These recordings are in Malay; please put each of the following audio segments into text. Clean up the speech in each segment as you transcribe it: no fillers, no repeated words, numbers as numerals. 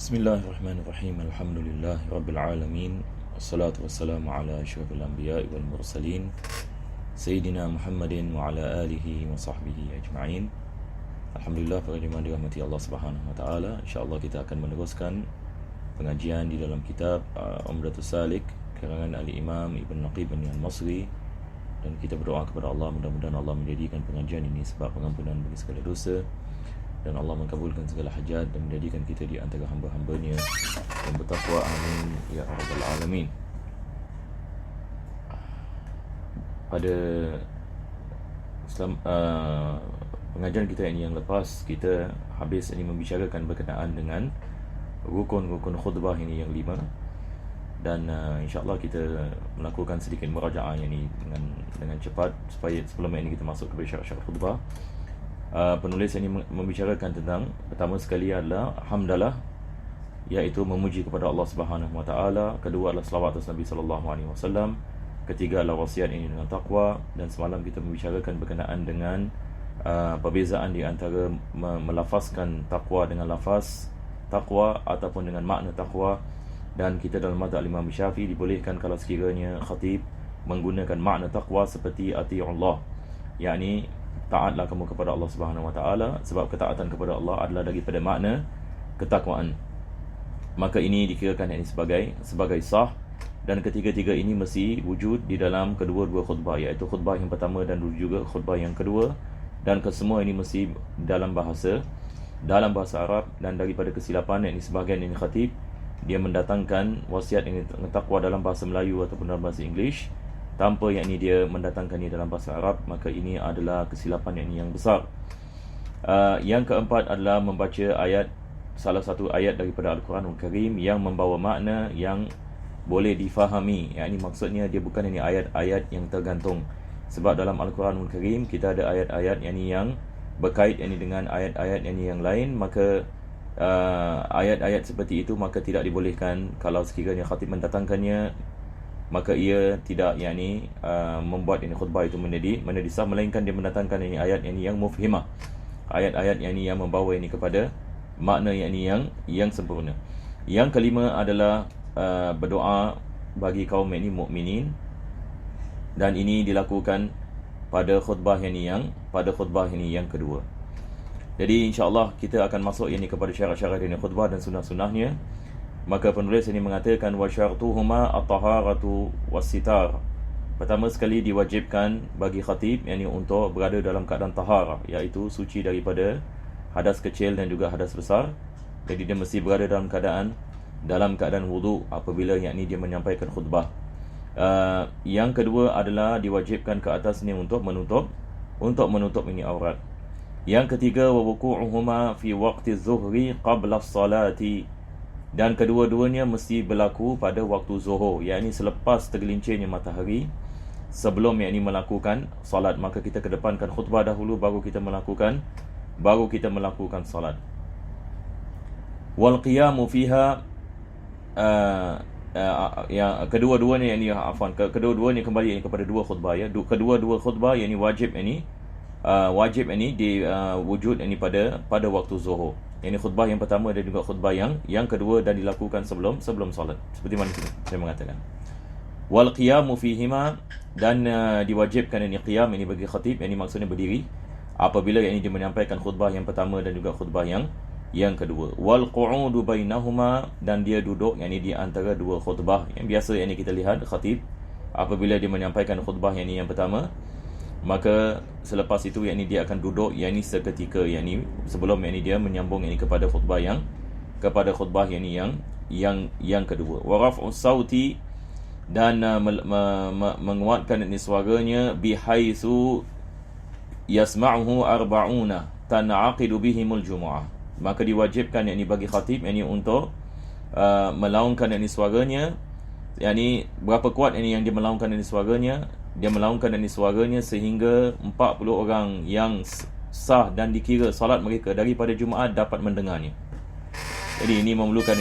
Bismillahirrahmanirrahim. Alhamdulillah Rabbil Alamin. Wassalatu wassalamu ala asyrafil anbiya'i wal mursalin Sayyidina Muhammadin wa ala alihi wa sahbihi ajma'in. Alhamdulillah, para jemaah dirahmati Allah Subhanahu wa taala. InsyaAllah kita akan meneruskan pengajian di dalam kitab Umdatus Salik karangan Al-Imam Ibn Naqib Al-Masri. Dan kita berdoa kepada Allah, mudah-mudahan Allah menjadikan pengajian ini sebab pengampunan bagi segala dosa, dan Allah mengabulkan segala hajat dan menjadikan kita di antara hamba-hambanya yang bertakwa. Amin ya rabbal alamin. Pada pengajian kita ini yang lepas, kita habis ini membicarakan berkenaan dengan rukun-rukun khutbah ini yang 5. Dan insyaAllah kita melakukan sedikit murajaah ini dengan cepat supaya sebelum ini kita masuk kepada syarat-syarat khutbah. Penulis ini membicarakan tentang, pertama sekali adalah hamdalah, iaitu memuji kepada Allah Subhanahu wa taala. Kedua adalah selawat atas Nabi sallallahu alaihi wasallam. Ketiga adalah wasiat ini dengan takwa. Dan semalam kita membicarakan berkenaan dengan perbezaan di antara melafazkan takwa dengan lafaz takwa ataupun dengan makna takwa. Dan kita dalam mazhab Imam Syafi'i dibolehkan kalau sekiranya khatib menggunakan makna takwa seperti ati'ullah, yakni taatlah kamu kepada Allah Subhanahu wa taala, sebab ketaatan kepada Allah adalah daripada makna ketakwaan. Maka ini dikirakan ini sebagai sah, dan ketiga-tiga ini mesti wujud di dalam kedua-dua khutbah, iaitu khutbah yang pertama dan juga khutbah yang kedua. Dan kesemua ini mesti dalam bahasa Arab. Dan daripada kesilapan ini sebahagian ini khatib dia mendatangkan wasiat ini takwa dalam bahasa Melayu ataupun dalam bahasa English tanpa yang ini dia mendatangkan ini dalam bahasa Arab, maka ini adalah kesilapan yang besar. Yang keempat adalah membaca salah satu ayat daripada Al-Quranul Karim yang membawa makna yang boleh difahami. Yang ini maksudnya dia bukan ini ayat-ayat yang tergantung, sebab dalam Al-Quranul Karim kita ada ayat-ayat yang berkait dengan ayat-ayat yang lain. Maka ayat-ayat seperti itu maka tidak dibolehkan kalau sekiranya khatib mendatangkannya, maka ia tidak membuat khutbah itu menjadi sah, melainkan dia mendatangkan ayat yang mufhimah, ayat-ayat yang membawa kepada makna yang sempurna. Yang kelima adalah berdoa bagi kaum mukminin, dan ini dilakukan pada khutbah yang kedua. Jadi insya-Allah kita akan masuk kepada syarat-syarat khutbah dan sunnah-sunnahnya. Maka penulis ini mengatakan wa syartuhuma at-taharatu was-sitar. Pertama sekali diwajibkan bagi khatib untuk berada dalam keadaan taharah, iaitu suci daripada hadas kecil dan juga hadas besar. Jadi dia mesti berada dalam keadaan wudu apabila dia menyampaikan khutbah. Yang kedua adalah diwajibkan ke atasnya untuk menutup aurat. Yang ketiga wa wuqu'uhuma fi waqti zuhri qabla as-salati. Dan kedua-duanya mesti berlaku pada waktu zuhur, yakni selepas tergelincirnya matahari, sebelum melakukan solat. Maka kita kedepankan khutbah dahulu, baru kita melakukan solat. Wal qiyamu fiha, kedua-duanya kedua-duanya kembali kepada dua khutbah, ya. Kedua-dua khutbah wajib diwujud pada waktu zuhur. Ini khutbah yang pertama dan juga khutbah yang kedua, dan dilakukan sebelum solat, seperti mana saya mengatakan. Wal qiyamu fihima, dan diwajibkan qiyam bagi khatib, maksudnya berdiri apabila dia menyampaikan khutbah yang pertama dan juga khutbah yang kedua. Wal qu'udu bainahuma, dan dia duduk di antara dua khutbah. Yang biasa kita lihat khatib apabila dia menyampaikan khutbah yang pertama, maka selepas itu dia akan duduk seketika sebelum dia menyambung kepada khutbah yang kedua. Wa raf'us sauti, dan menguatkan suaranya bihaitsu yasma'uhu arba'una tan'aqidu bihimul jumu'ah. Maka diwajibkan bagi khatib untuk melaungkan suaranya, berapa kuat yang dia melaungkan suaranya. Dia melaungkan suaranya sehingga 40 orang yang sah dan dikira salat mereka daripada Jumaat dapat mendengarnya. Jadi ini memerlukan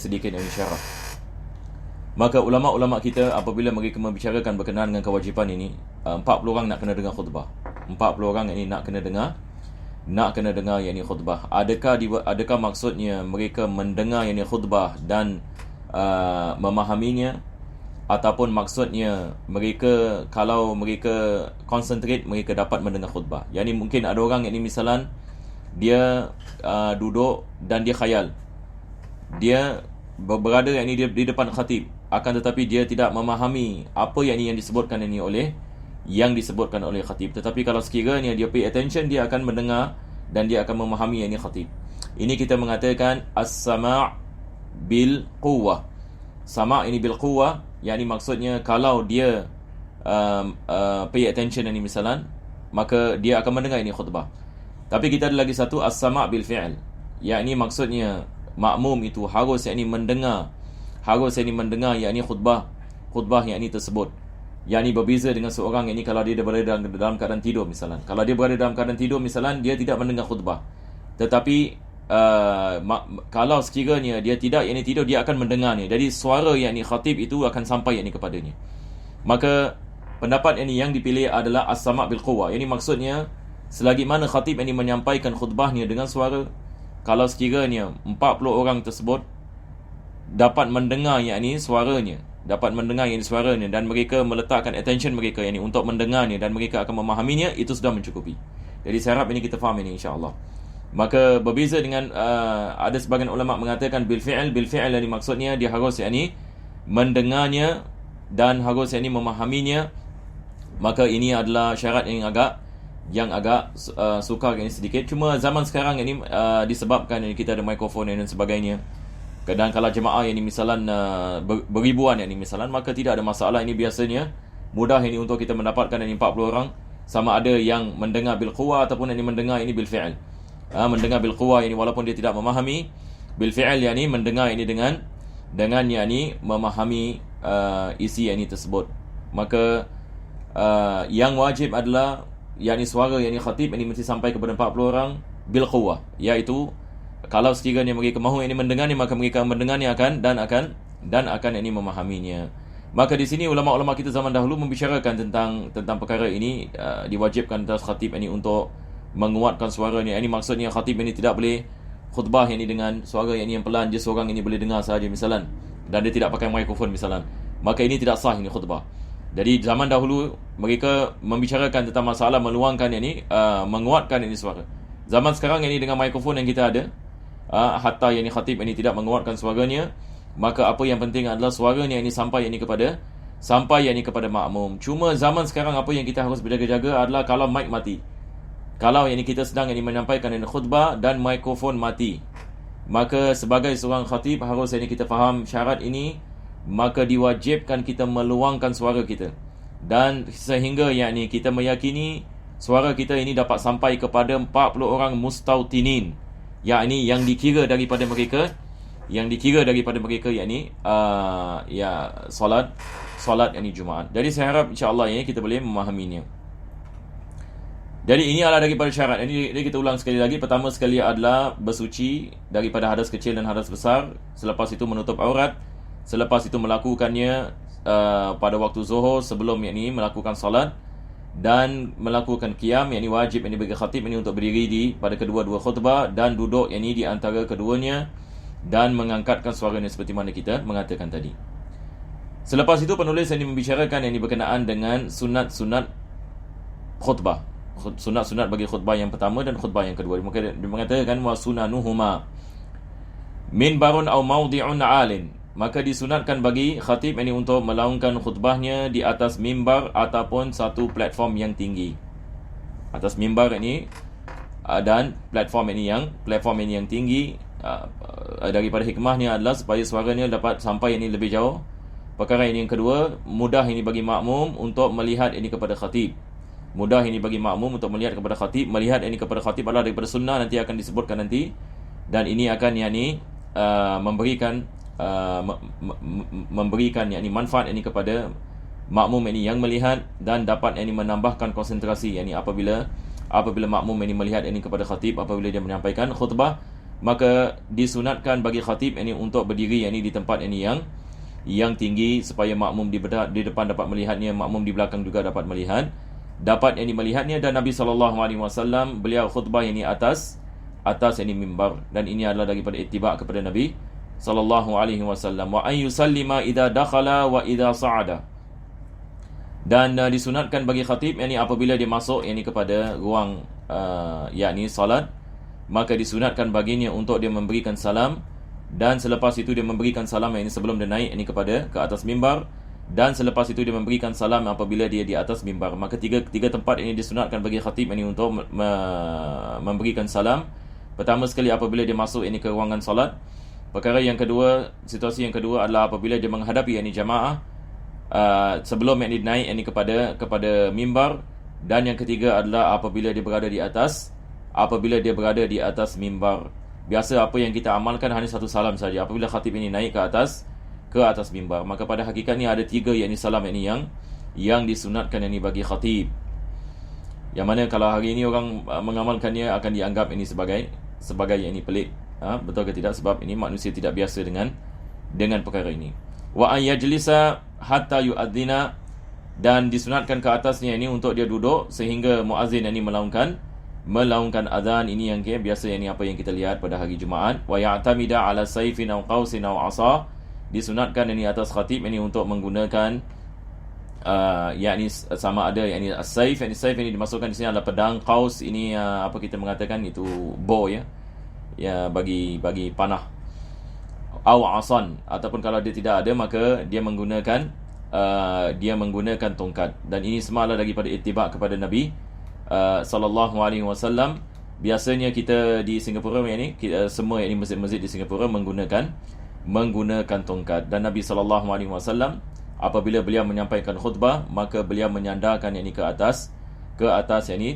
sedikit syarat. Maka ulama-ulama kita apabila mereka membicarakan berkenaan dengan kewajipan ini, 40 orang nak kena dengar khutbah. 40 orang nak kena dengar nak kena dengar yakni khutbah. Adakah maksudnya mereka mendengar yakni khutbah dan memahaminya, ataupun maksudnya mereka, kalau mereka concentrate, mereka dapat mendengar khutbah. Yani mungkin ada orang yakni misalan dia duduk dan dia khayal, dia berada yakni dia di depan khatib, akan tetapi dia tidak memahami apa yang disebutkan ini disebutkan oleh khatib. Tetapi kalau sekiranya dia pay attention, dia akan mendengar dan dia akan memahami yang khatib. Ini kita mengatakan as-sama' bil quwwah. Sama' ini bil quwwah, yakni maksudnya kalau dia pay attention ini misalan, maka dia akan mendengar ini khutbah. Tapi kita ada lagi satu as-sama' bil fi'l, yakni maksudnya makmum itu harus mendengar yakni khutbah yakni tersebut. Yakni berbeza dengan seorang yakni kalau dia berada dalam keadaan tidur misalan. Kalau dia berada dalam keadaan tidur misalan, dia tidak mendengar khutbah. Tetapi kalau sekiranya dia tidak yakni tidur, dia akan mendengarnya. Jadi suara yakni khatib itu akan sampai yakni kepadanya. Maka pendapat yang dipilih adalah as-sama' bil quwwah. Ini maksudnya selagi mana khatib menyampaikan khutbahnya dengan suara, kalau sekiranya 40 orang tersebut dapat mendengar yakni suaranya, dan mereka meletakkan attention mereka untuk mendengarnya dan mereka akan memahaminya, itu sudah mencukupi. Jadi saya harap kita faham ini insya-Allah. Maka berbeza dengan ada sebagian ulama mengatakan bil fi'l ini maksudnya dia harus mendengarnya dan harus memahaminya. Maka ini adalah syarat yang agak sukar sedikit. Cuma zaman sekarang disebabkan kita ada mikrofon dan sebagainya. Dan kalau jemaah misalan beribuan misalan, maka tidak ada masalah. Ini biasanya mudah untuk kita mendapatkan 40 orang, sama ada yang mendengar bil quwwah ataupun mendengar bil fi'l. Mendengar bil quwwah walaupun dia tidak memahami, bil fi'l mendengar dengan memahami isi tersebut. Maka yang wajib adalah suara khatib mesti sampai kepada 40 orang bil quwwah, iaitu kalau sekiranya mereka mahu mendengarnya, maka mereka mendengarnya akan memahaminya. Maka di sini ulama-ulama kita zaman dahulu membicarakan tentang perkara ini. Diwajibkan atas khatib untuk menguatkan suaranya. Ini maksudnya khatib tidak boleh khutbah dengan suara yang pelan, je seorang boleh dengar sahaja misalan, dan dia tidak pakai mikrofon misalan. Maka ini tidak sah khutbah. Jadi zaman dahulu mereka membicarakan tentang masalah meluangkan menguatkan suara. Zaman sekarang dengan mikrofon yang kita ada, hatta khatib tidak menguatkan suaranya, maka apa yang penting adalah suaranya sampai kepada makmum. Cuma zaman sekarang apa yang kita harus berjaga-jaga adalah kalau mic mati. Kalau kita sedang menyampaikan khutbah dan mikrofon mati, maka sebagai seorang khatib harus kita faham syarat ini. Maka diwajibkan kita meluangkan suara kita, dan sehingga kita meyakini suara kita dapat sampai kepada 40 orang mustautinin, yang dikira daripada mereka solat Jumaat. Jadi saya harap insya-Allah kita boleh memahaminya. Jadi ini adalah daripada syarat. Ini kita ulang sekali lagi. Pertama sekali adalah bersuci daripada hadas kecil dan hadas besar. Selepas itu menutup aurat. Selepas itu melakukannya pada waktu zuhur sebelum melakukan salat, dan melakukan qiyam wajib bagi khatib untuk berdiri pada kedua-dua khutbah dan duduk di antara keduanya dan mengangkatkan suaranya seperti mana kita mengatakan tadi. Selepas itu penulis membicarakan berkenaan dengan sunat-sunat khutbah. Sunat-sunat bagi khutbah yang pertama dan khutbah yang kedua. Dia mengatakan wa sunanuhuma minbarun aw mawdi'un 'alin. Maka disunatkan bagi khatib untuk melaungkan khutbahnya di atas mimbar ataupun satu platform yang tinggi. Atas mimbar dan platform yang tinggi. Daripada hikmahnya adalah supaya suaranya dapat sampai lebih jauh. Perkara yang kedua, mudah bagi makmum untuk melihat kepada khatib. Mudah bagi makmum untuk melihat kepada khatib. Melihat kepada khatib adalah daripada sunnah, nanti akan disebutkan nanti. Dan ini akan memberikan manfaat kepada makmum yang melihat, dan dapat menambahkan konsentrasi apabila makmum melihat kepada khatib apabila dia menyampaikan khutbah. Maka disunatkan bagi khatib untuk berdiri di tempat yang tinggi, supaya makmum di depan dapat melihatnya, makmum di belakang juga dapat melihat dapat yang melihatnya. Dan Nabi SAW beliau khutbah yang atas yang mimbar, dan ini adalah daripada ittiba' kepada Nabi SAW. Wa an yusallima idza dakhala wa idza sa'ada, dan disunatkan bagi khatib yakni apabila dia masuk yakni kepada ruang yakni salat, maka disunatkan baginya untuk dia memberikan salam, dan selepas itu dia memberikan salam yakni sebelum dia naik yakni ke atas mimbar, dan selepas itu dia memberikan salam apabila dia di atas mimbar. Maka tiga tempat ini disunatkan bagi khatib yakni untuk memberikan salam. Pertama sekali apabila dia masuk yakni ke ruangan salat. Perkara yang kedua, situasi yang kedua adalah apabila dia menghadapi yakni jamaah sebelum yakni naik yakni kepada mimbar. Dan yang ketiga adalah apabila dia berada di atas mimbar. Biasa apa yang kita amalkan hanya satu salam saja apabila khatib ini naik ke atas mimbar. Maka pada hakikatnya ada tiga yakni salam yakni yang disunatkan yakni bagi khatib, yang mana kalau hari ini orang mengamalkannya akan dianggap ini sebagai yakni pelik. Betul ke tidak? Sebab ini manusia tidak biasa dengan perkara ini. Wa an yajlisa hatta yu'adzina, dan disunatkan ke atasnya ini untuk dia duduk sehingga muazzin ini melaungkan azan. Ini yang biasa ini apa yang kita lihat pada hari Jumaat. Wa ya'tamida ala sayfin aw qausin aw asa, disunatkan ini atas khatib ini untuk menggunakan yakni sama ada yakni as-sayf ini dimasukkan di sini adalah pedang, qaus ini apa kita mengatakan itu bow ya bagi panah, aw asan, ataupun kalau dia tidak ada maka dia menggunakan tongkat. Dan ini semua adalah daripada ittiba' kepada Nabi sallallahu alaihi wasallam. Biasanya kita di Singapura semua masjid-masjid di Singapura menggunakan tongkat. Dan Nabi sallallahu alaihi wasallam apabila beliau menyampaikan khutbah, maka beliau menyandarkan ke atas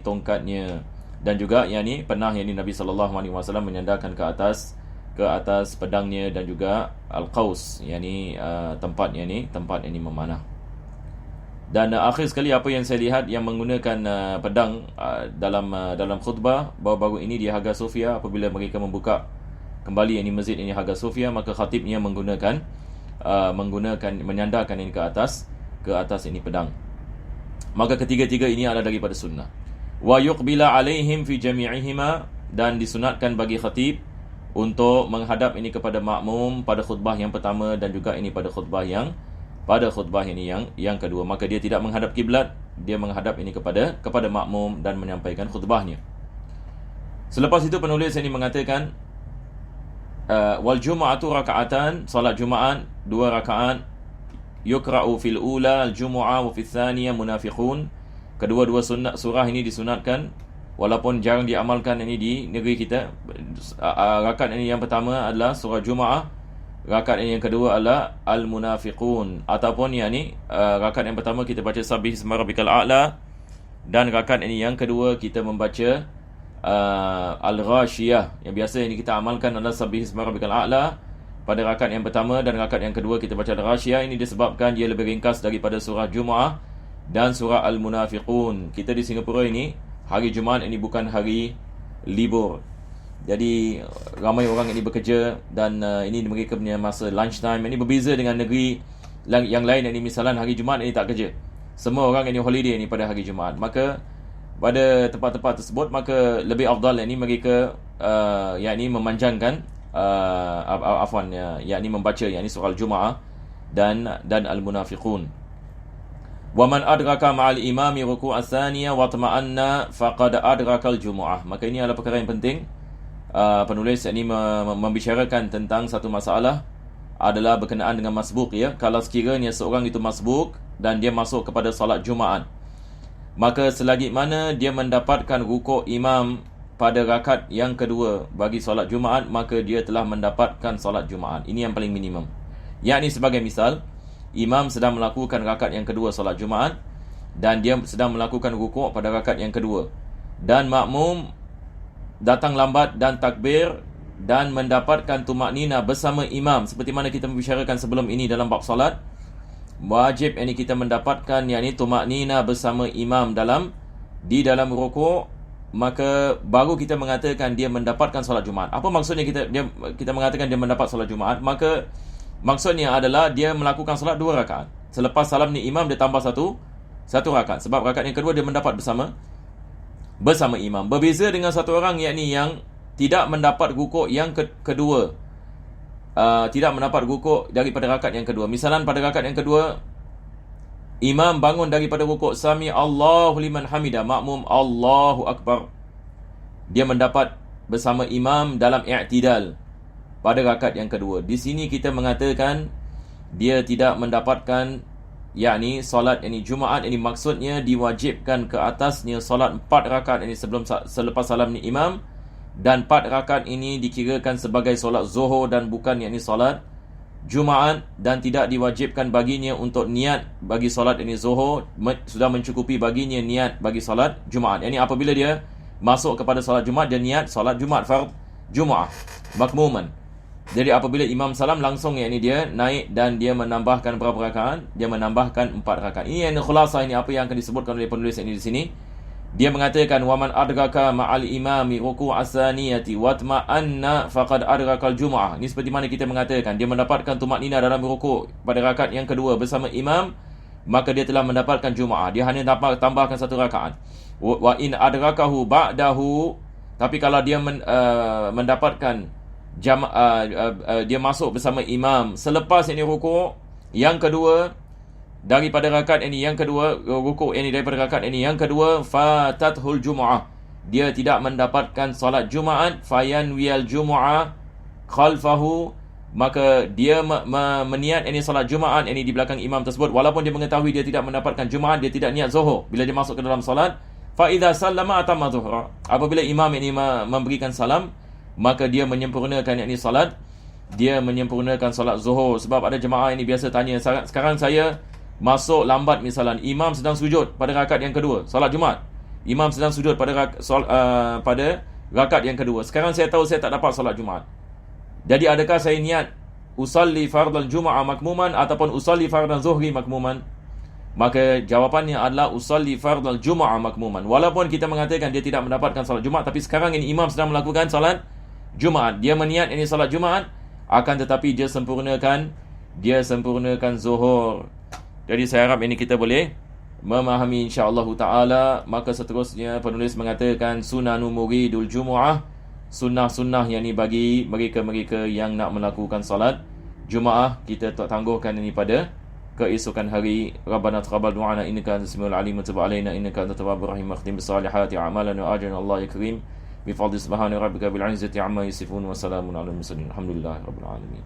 tongkatnya. Dan juga pernah Nabi sallallahu alaihi wasallam menyandarkan ke atas pedangnya, dan juga al-qaus tempat memanah. Dan akhir sekali apa yang saya lihat yang menggunakan pedang dalam khutbah baru-baru ini di Hagia Sophia, apabila mereka membuka kembali masjid Hagia Sophia, maka khatibnya menyandarkan ke atas pedang. Maka ketiga-tiga ini adalah daripada sunnah. Wa yuqbila alaihim fi jami'ihima, dan disunatkan bagi khatib untuk menghadap kepada makmum pada khutbah yang pertama, dan juga pada khutbah yang kedua. Maka dia tidak menghadap kiblat, dia menghadap kepada makmum dan menyampaikan khutbahnya. Selepas itu penulis ini mengatakan wal jumu'atu raka'atan, salat Jumaat 2 rakaat, yukra'u fil ula al-jumu'ah wa fil thaniyah munafiqun. Kedua-dua surah ini disunatkan walaupun jarang diamalkan di negeri kita. Rakaat yang pertama adalah surah Jumaat, rakaat yang kedua adalah al-munafiqun, ataupun rakaat yang pertama kita baca sabbih isma rabbikal a'la, dan rakaat yang kedua kita membaca al-ghashiyah. Yang biasa kita amalkan adalah sabbih isma rabbikal a'la pada rakaat yang pertama, dan rakaat yang kedua kita baca al-ghashiyah. Ini disebabkan dia lebih ringkas daripada surah Jumaat dan surah al-munafiqun. Kita di Singapura hari Jumaat bukan hari libur, jadi ramai orang bekerja, dan ini mereka punya masa lunch time. Ini berbeza dengan negeri yang lain misalnya hari Jumaat tak kerja, semua orang holiday pada hari Jumaat. Maka pada tempat-tempat tersebut maka lebih afdal mereka memanjangkan membaca surah al-Jumaat dan al-munafiqun. Wa man adraka ma'al imami ruku'a tsaniyah wa tama'anna faqad adraka al-jumu'ah. Maka ini adalah perkara yang penting. Penulis membicarakan tentang satu masalah adalah berkenaan dengan masbuk Kalau sekiranya seorang itu masbuk dan dia masuk kepada salat Jumaat, maka selagi mana dia mendapatkan rukuk imam pada rakaat yang kedua bagi salat Jumaat, maka dia telah mendapatkan salat Jumaat. Ini yang paling minimum. Yakni sebagai misal, imam sedang melakukan rakaat yang kedua salat Jumaat, dan dia sedang melakukan rukuk pada rakaat yang kedua, dan makmum datang lambat dan takbir dan mendapatkan tumaknina bersama imam. Seperti mana kita membicarakan sebelum ini dalam bab salat, wajib kita mendapatkan tumaknina bersama imam di dalam rukuk, maka baru kita mengatakan dia mendapatkan salat Jumaat. Apa maksudnya kita mengatakan dia mendapat salat Jumaat? Maka maksudnya adalah dia melakukan salat 2 rakaat. Selepas salam imam dia tambah satu Satu rakaat. Sebab rakaat yang kedua dia mendapat bersama imam. Berbeza dengan satu orang, yakni yang tidak mendapat rukuk yang kedua. Tidak mendapat rukuk daripada rakaat yang kedua. Misalan pada rakaat yang kedua, imam bangun daripada rukuk, sami Allahu liman hamidah, makmum Allahu akbar. Dia mendapat bersama imam dalam i'tidal pada rakaat yang kedua. Di sini kita mengatakan dia tidak mendapatkan yakni solat Jumaat, maksudnya diwajibkan ke atasnya solat 4 rakaat selepas salam ni imam, dan 4 rakaat ini dikirakan sebagai solat zuhur dan bukan yakni solat Jumaat, dan tidak diwajibkan baginya untuk niat bagi solat zuhur, sudah mencukupi baginya niat bagi solat Jumaat. Yakni apabila dia masuk kepada solat Jumaat, dia niat solat Jumaat, fard Jumaat makmuman. Jadi apabila imam salam, langsung yakni dia naik dan dia menambahkan berapa rakaat? Dia menambahkan 4 rakaat. Ini yang khulasah, ini apa yang akan disebutkan oleh penulis ini di sini. Dia mengatakan waman adraka ma'al imami ruku' asaniyati watma'anna faqad adrakal jumu'ah. Ini seperti mana kita mengatakan dia mendapatkan tumaknina dalam rukuk pada rakaat yang kedua bersama imam, maka dia telah mendapatkan Jumu'ah. Dia hanya dapat tambahkan 1 rakaat. Wa in adrakahu ba'dahu, tapi kalau dia mendapatkan dia masuk bersama imam selepas ini rukuk yang kedua daripada rakaat ini yang kedua, rukuk ini daripada rakaat ini yang kedua, fatathul jumu'ah, dia tidak mendapatkan solat Jumaat, fayanwiyal jumu'ah khalfahu, maka dia meniat ini solat Jumaat ini di belakang imam tersebut, walaupun dia mengetahui dia tidak mendapatkan Jumaat, dia tidak niat zuhur bila dia masuk ke dalam solat. Fa idza sallama atamma zuhra, apabila imam ini memberikan salam, maka dia menyempurnakan yakni solat, dia menyempurnakan solat zuhur. Sebab ada jemaah ini biasa tanya, sekarang saya masuk lambat, misalan imam sedang sujud pada rakaat yang kedua solat Jumaat, imam sedang sujud pada rakaat yang kedua, sekarang saya tahu saya tak dapat solat Jumaat, jadi adakah saya niat usalli fardal Jumu'ah makmuman ataupun usalli fardal zuhri makmuman? Maka jawapannya adalah usalli fardal Jumu'ah makmuman. Walaupun kita mengatakan dia tidak mendapatkan solat Jumaat, tapi sekarang ini imam sedang melakukan solat Jumaat, dia meniat ini solat Jumaat, akan tetapi dia sempurnakan zuhur. Jadi saya harap ini kita boleh memahami insya-Allah taala. Maka seterusnya penulis mengatakan sunanu muridul Jumu'ah, sunnah-sunnah yang ni bagi mereka-mereka yang nak melakukan solat Jumaat, kita tangguhkan ini pada keesokan hari. Rabbana taqabbal du'ana innaka antas samiul alim wa tub 'alaina innaka antat tawwabur rahim, khtim bisalihati a'malana wa ajrana Allah ya karim bi fadli subhana rabbika bil 'izzati 'amma yasifun wa salamun 'alal mursalin, alhamdulillahi rabbil alamin.